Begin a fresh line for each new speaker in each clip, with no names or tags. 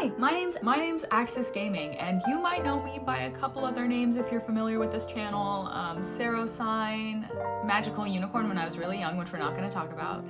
Hi, my name's Axis Gaming, and you might know me by a couple other names if you're familiar with this channel. Sign, Magical Unicorn when I was really young, which we're not going to talk about.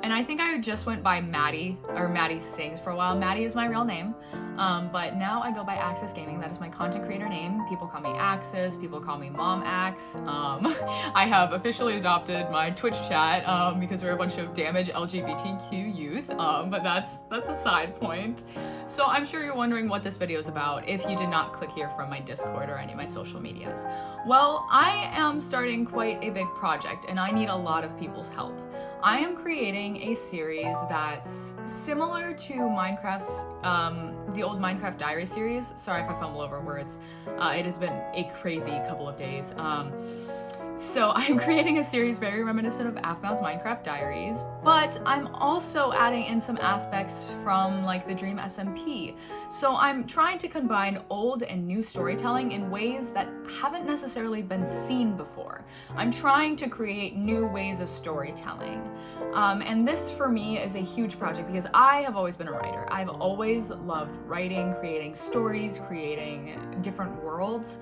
And I think I just went by Maddie, or Maddie Sings for a while. Maddie is my real name, but now I go by Axis Gaming. That is my content creator name. People call me Axis, people call me Mom Ax. I have officially adopted my Twitch chat because we're a bunch of damaged LGBTQ youth, but that's a side point. So I'm sure you're wondering what this video is about if you did not click here from my Discord or any of my social medias. Well, I am starting quite a big project and I need a lot of people's help. I am creating a series that's similar to Minecraft's, the old Minecraft Diary series. Sorry if I fumble over words. It has been a crazy couple of days. So I'm creating a series very reminiscent of Aphmau's Minecraft Diaries, but I'm also adding in some aspects from like the Dream SMP. So I'm trying to combine old and new storytelling in ways that haven't necessarily been seen before. I'm trying to create new ways of storytelling. And this for me is a huge project because I have always been a writer. I've always loved writing, creating stories, creating different worlds,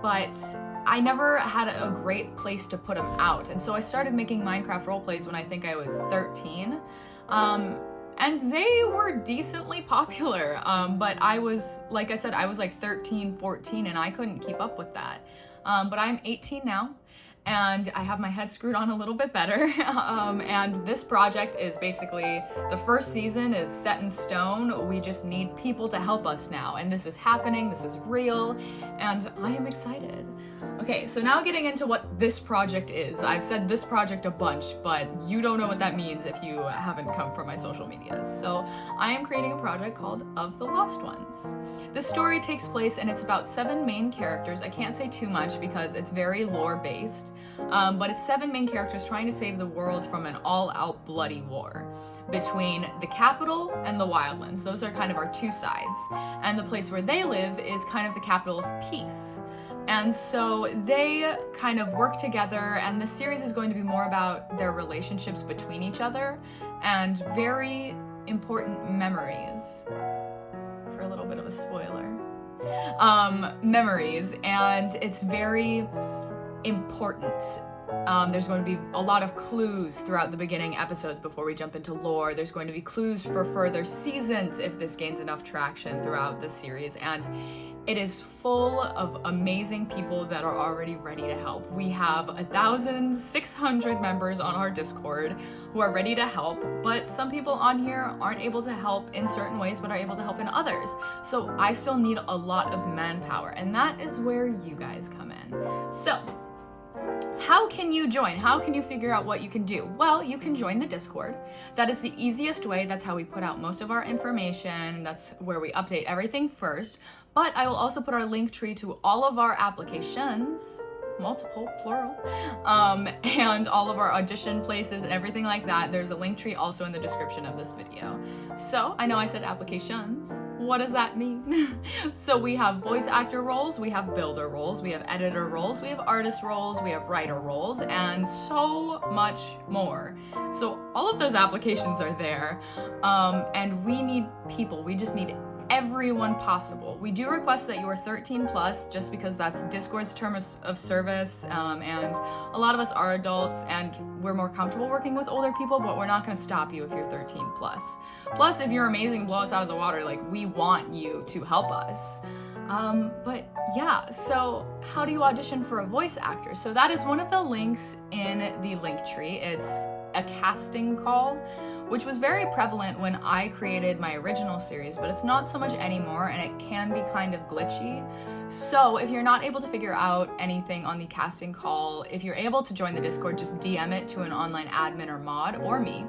but I never had a great place to put them out. And so I started making Minecraft roleplays when I think I was 13. And they were decently popular. But I was, like I said, I was like 13, 14 and I couldn't keep up with that. But I'm 18 now. And I have my head screwed on a little bit better. And this project is basically, the first season is set in stone. We just need people to help us now. And this is happening, this is real, and I am excited. Okay, so now getting into what this project is. I've said this project a bunch, but you don't know what that means if you haven't come from my social medias. So I am creating a project called Of the Lost Ones. The story takes place and it's about 7 main characters. I can't say too much because it's very lore based, but it's 7 main characters trying to save the world from an all-out bloody war between the capital and the wildlands. Those are kind of our two sides. And the place where they live is kind of the capital of peace. And so they kind of work together, and the series is going to be more about their relationships between each other and very important memories. For a little bit of a spoiler. Memories, and it's very important. There's going to be a lot of clues throughout the beginning episodes before we jump into lore. There's going to be clues for further seasons if this gains enough traction throughout the series, and it is full of amazing people that are already ready to help. We have 1,600 members on our Discord who are ready to help, but some people on here aren't able to help in certain ways but are able to help in others. So I still need a lot of manpower, and that is where you guys come in. So how can you join? How can you figure out what you can do? Well, you can join the Discord. That is the easiest way. That's how we put out most of our information. That's where we update everything first. But I will also put our link tree to all of our applications, multiple, plural, and all of our audition places and everything like that. There's a link tree also in the description of this video. So I know I said applications. What does that mean? So we have voice actor roles, we have builder roles, we have editor roles, we have artist roles, we have writer roles, and so much more. So all of those applications are there, and we need people. We just need everyone possible. We do request that you are 13 plus just because that's Discord's term of service, and a lot of us are adults and we're more comfortable working with older people, but we're not going to stop you if you're 13 plus. Plus, if you're amazing, blow us out of the water, like we want you to help us. But yeah, so how do you audition for a voice actor? So that is one of the links in the link tree. It's a casting call, which was very prevalent when I created my original series, but it's not so much anymore, and it can be kind of glitchy. So if you're not able to figure out anything on the casting call, if you're able to join the Discord, just DM it to an online admin or mod or me.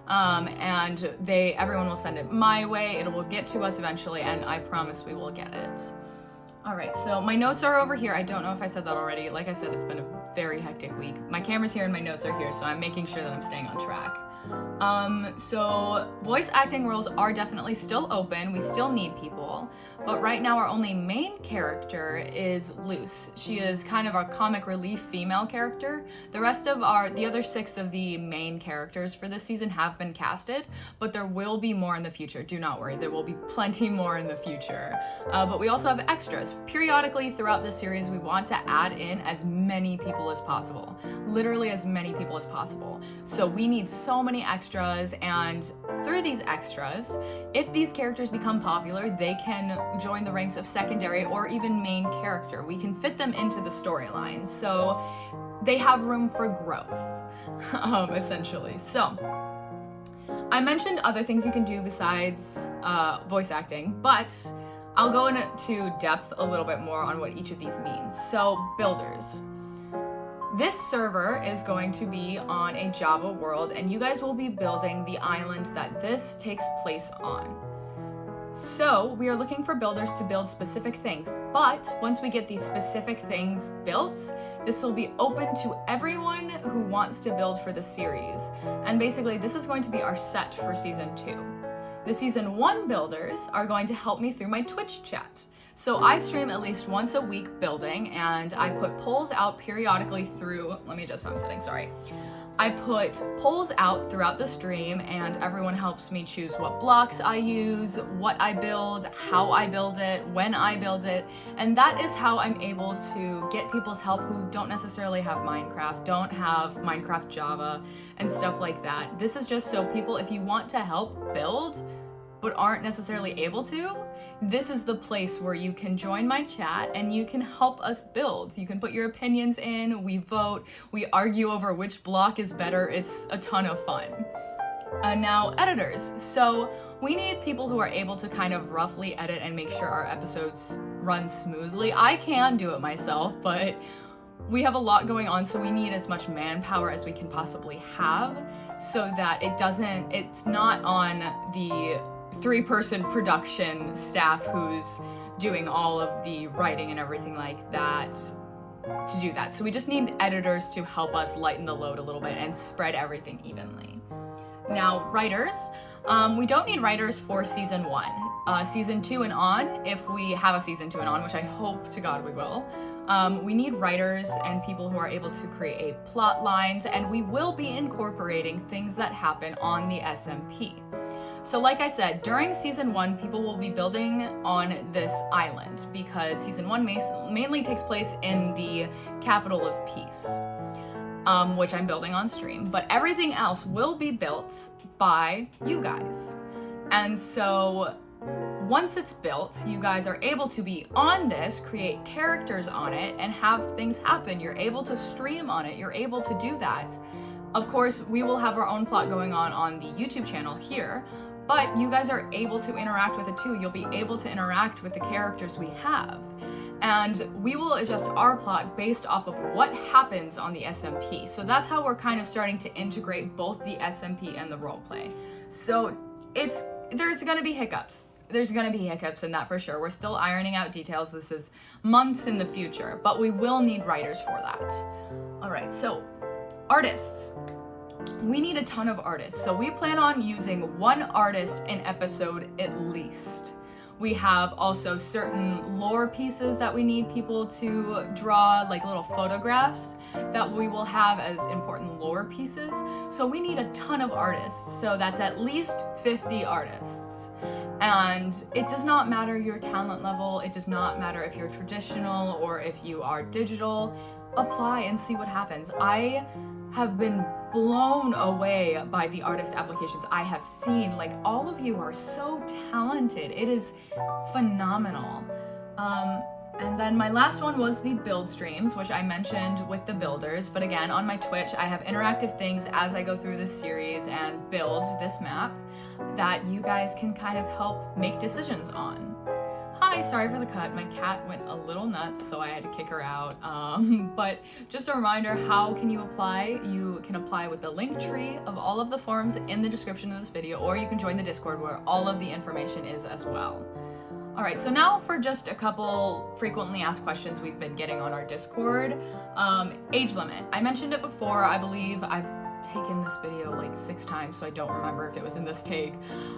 And everyone will send it my way. It will get to us eventually, and I promise we will get it. All right, so my notes are over here. I don't know if I said that already. Like I said, it's been a very hectic week. My camera's here and my notes are here, so I'm making sure that I'm staying on track. So voice acting roles are definitely still open. We still need people, but right now our only main character is Luce. She is kind of our comic relief female character. The rest of the other 6 of the main characters for this season have been casted, but there will be more in the future. Do not worry, there will be plenty more in the future. But we also have extras. Periodically throughout this series, we want to add in as many people as possible. Literally as many people as possible. So we need so many extras, and through these extras, if these characters become popular, they can join the ranks of secondary or even main character. We can fit them into the storyline, so they have room for growth, essentially. So I mentioned other things you can do besides voice acting, but I'll go into depth a little bit more on what each of these means. So builders. This server is going to be on a Java world, and you guys will be building the island that this takes place on. So we are looking for builders to build specific things, but once we get these specific things built, this will be open to everyone who wants to build for the series. And basically, this is going to be our set for season 2. The season 1 builders are going to help me through my Twitch chat. So I stream at least once a week building, and I put polls out periodically through, let me adjust how I'm sitting, sorry. I put polls out throughout the stream, and everyone helps me choose what blocks I use, what I build, how I build it, when I build it, and that is how I'm able to get people's help who don't necessarily have Minecraft, don't have Minecraft Java, and stuff like that. This is just so people, if you want to help build, but aren't necessarily able to, this is the place where you can join my chat and you can help us build. You can put your opinions in, we vote, we argue over which block is better. It's a ton of fun. Now, editors. So we need people who are able to kind of roughly edit and make sure our episodes run smoothly. I can do it myself, but we have a lot going on, so we need as much manpower as we can possibly have so that it's not on the 3-person production staff who's doing all of the writing and everything like that to do that. So we just need editors to help us lighten the load a little bit and spread everything evenly. Now, writers. We don't need writers for season 1. Season 2 and on, if we have a season 2 and on, which I hope to God we will, we need writers and people who are able to create plot lines, and we will be incorporating things that happen on the SMP. So like I said, during season 1, people will be building on this island because season 1 mainly takes place in the capital of peace, which I'm building on stream, but everything else will be built by you guys. And so once it's built, you guys are able to be on this, create characters on it, and have things happen. You're able to stream on it. You're able to do that. Of course, we will have our own plot going on the YouTube channel here, but you guys are able to interact with it too. You'll be able to interact with the characters we have. And we will adjust our plot based off of what happens on the SMP. So that's how we're kind of starting to integrate both the SMP and the roleplay. So there's gonna be hiccups. There's gonna be hiccups in that for sure. We're still ironing out details. This is months in the future, but we will need writers for that. All right, so artists. We need a ton of artists. So we plan on using 1 artist an episode at least. We have also certain lore pieces that we need people to draw, like little photographs that we will have as important lore pieces. So we need a ton of artists. So that's at least 50 artists. And it does not matter your talent level. It does not matter if you're traditional or if you are digital. Apply and see what happens. I have been blown away by the artist applications I have seen. Like, all of you are so talented. It is phenomenal. And then my last one was the build streams, which I mentioned with the builders. But again, on my Twitch, I have interactive things as I go through this series and build this map that you guys can kind of help make decisions on. Hi, sorry for the cut. My cat went a little nuts, so I had to kick her out. But just a reminder, how can you apply? You can apply with the link tree of all of the forums in the description of this video, or you can join the Discord where all of the information is as well. All right, so now for just a couple frequently asked questions we've been getting on our Discord. Age limit. I mentioned it before. I believe I've taken this video like 6 times, so I don't remember if it was in this take.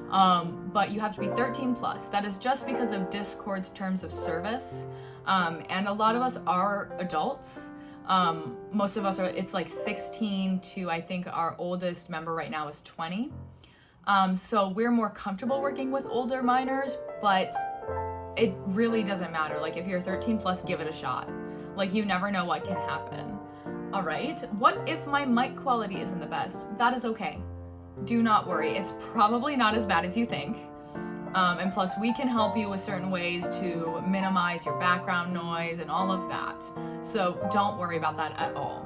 But you have to be 13 plus. That is just because of Discord's terms of service. And a lot of us are adults. Most of us are, it's like 16 to, I think our oldest member right now is 20. So we're more comfortable working with older minors, but it really doesn't matter. Like if you're 13 plus, give it a shot. Like you never know what can happen. All right, what if my mic quality isn't the best? That is okay. Do not worry, it's probably not as bad as you think. And plus we can help you with certain ways to minimize your background noise and all of that. So don't worry about that at all.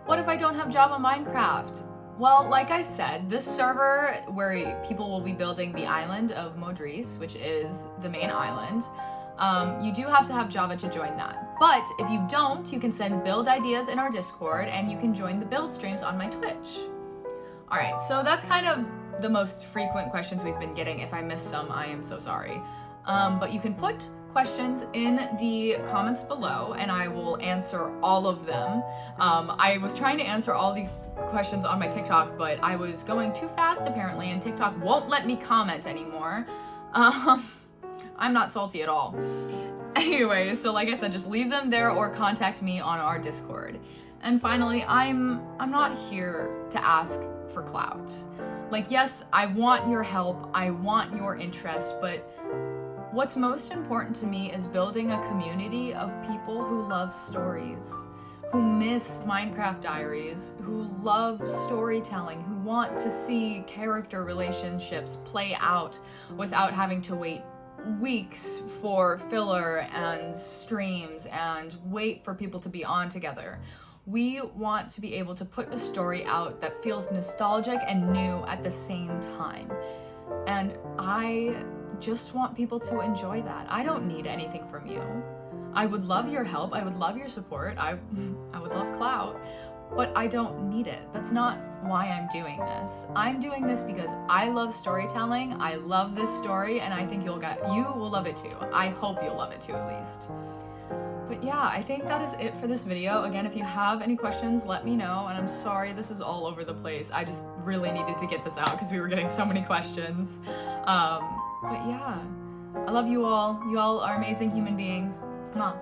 What if I don't have Java Minecraft? Well, like I said, this server where people will be building the island of Modris, which is the main island, you do have to have Java to join that. But if you don't, you can send build ideas in our Discord and you can join the build streams on my Twitch. All right, so that's kind of the most frequent questions we've been getting. If I missed some, I am so sorry. But you can put questions in the comments below and I will answer all of them. I was trying to answer all the questions on my TikTok, but I was going too fast apparently and TikTok won't let me comment anymore. I'm not salty at all. Anyway, so like I said, just leave them there or contact me on our Discord. And finally, I'm not here to ask for clout. Like, yes, I want your help, I want your interest, but what's most important to me is building a community of people who love stories, who miss Minecraft Diaries, who love storytelling, who want to see character relationships play out without having to wait weeks for filler and streams and wait for people to be on together. We want to be able to put a story out that feels nostalgic and new at the same time. And I just want people to enjoy that. I don't need anything from you. I would love your help. I would love your support. I would love clout, but I don't need it. That's not why I'm doing this. I'm doing this because I love storytelling. I love this story and I think you will love it too. I hope you'll love it too at least. But yeah, I think that is it for this video. Again, if you have any questions, let me know. And I'm sorry this is all over the place. I just really needed to get this out because we were getting so many questions. But yeah, I love you all. You all are amazing human beings. Mwah.